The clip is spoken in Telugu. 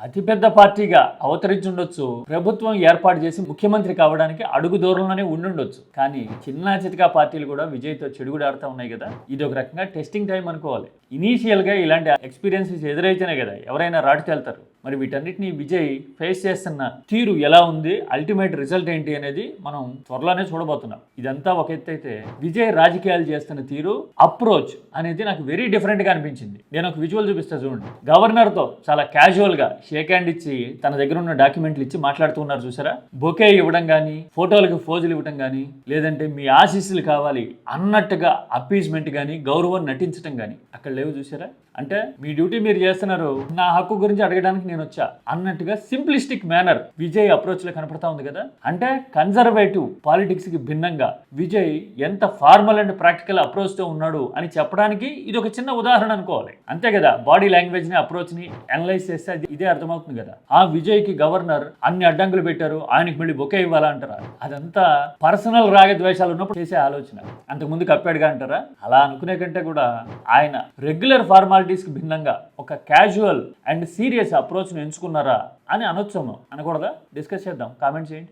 అతిపెద్ద పార్టీగా అవతరించుండొచ్చు, ప్రభుత్వం ఏర్పాటు చేసి ముఖ్యమంత్రి కావడానికి అడుగు దూరంలోనే ఉండుండొచ్చు. కానీ చిన్న చితకా పార్టీలు కూడా విజయ్తో చెడుగుడాడుతూ ఉన్నాయి కదా. ఇది ఒక రకంగా టెస్టింగ్ టైం అనుకోవాలి. ఇనీషియల్గా ఇలాంటి ఎక్స్పీరియన్సెస్ ఎదురైతేనే కదా ఎవరైనా రాటు తేలుతారు. మరి వీటన్నిటిని విజయ్ ఫేస్ చేస్తున్న తీరు ఎలా ఉంది, అల్టిమేట్ రిజల్ట్ ఏంటి అనేది మనం త్వరలోనే చూడబోతున్నాం. ఇదంతా ఒక ఎత్తు అయితే, విజయ్ రాజకీయాలు చేస్తున్న తీరు, అప్రోచ్ అనేది నాకు వెరీ డిఫరెంట్గా అనిపించింది. నేను ఒక విజువల్ చూపిస్తా చూడండి. గవర్నర్తో చాలా క్యాజువల్గా షేక్ హ్యాండ్ ఇచ్చి తన దగ్గర ఉన్న డాక్యుమెంట్లు ఇచ్చి మాట్లాడుతున్నారు చూసారా. బొకే ఇవ్వడం కానీ, ఫోటోలకు ఫోజులు ఇవ్వడం కానీ, లేదంటే మీ ఆశీస్సులు కావాలి అన్నట్టుగా అప్పీజ్మెంట్ కానీ, గౌరవం నటించడం కానీ అక్కడ లేవు చూసారా. అంటే మీ డ్యూటీ మీరు చేస్తున్నారు, నా హక్కు గురించి అడగడానికి నేను వచ్చా అన్నట్టుగా సింప్లిస్టిక్ మేనర్ విజయ్ అప్రోచ్ లో కనపడతా ఉంది కదా. అంటే కన్జర్వేటివ్ పాలిటిక్స్ కి భిన్నంగా విజయ్ ఎంత ఫార్మల్ అండ్ ప్రాక్టికల్ అప్రోచ్ తో ఉన్నాడు అని చెప్పడానికి ఇది ఒక చిన్న ఉదాహరణ అనుకోవాలి. అంతే కదా, బాడీ లాంగ్వేజ్ ని అప్రోచ్ ని అనలైజ్ చేస్తే ఇదే అర్థమవుతుంది కదా. ఆ విజయ్ కి గవర్నర్ అన్ని అడ్డంకులు పెట్టారు, ఆయనకి మళ్ళీ బొకే ఇవ్వాలా అంటారా? అదంతా పర్సనల్ రాగద్వేషాలు ఉన్నప్పుడు చేసే ఆలోచన. అంతకుముందు కప్పాడుగా అంటారా? అలా అనుకునే కంటే కూడా ఆయన రెగ్యులర్ ఫార్మాలిటీస్ కి భిన్నంగా ఒక క్యాజువల్ అండ్ సీరియస్ అప్రోచ్ను ఎంచుకున్నారా అని అనొచ్చాము, అనకూడదా? డిస్కస్ చేద్దాం, కామెంట్ చేయండి.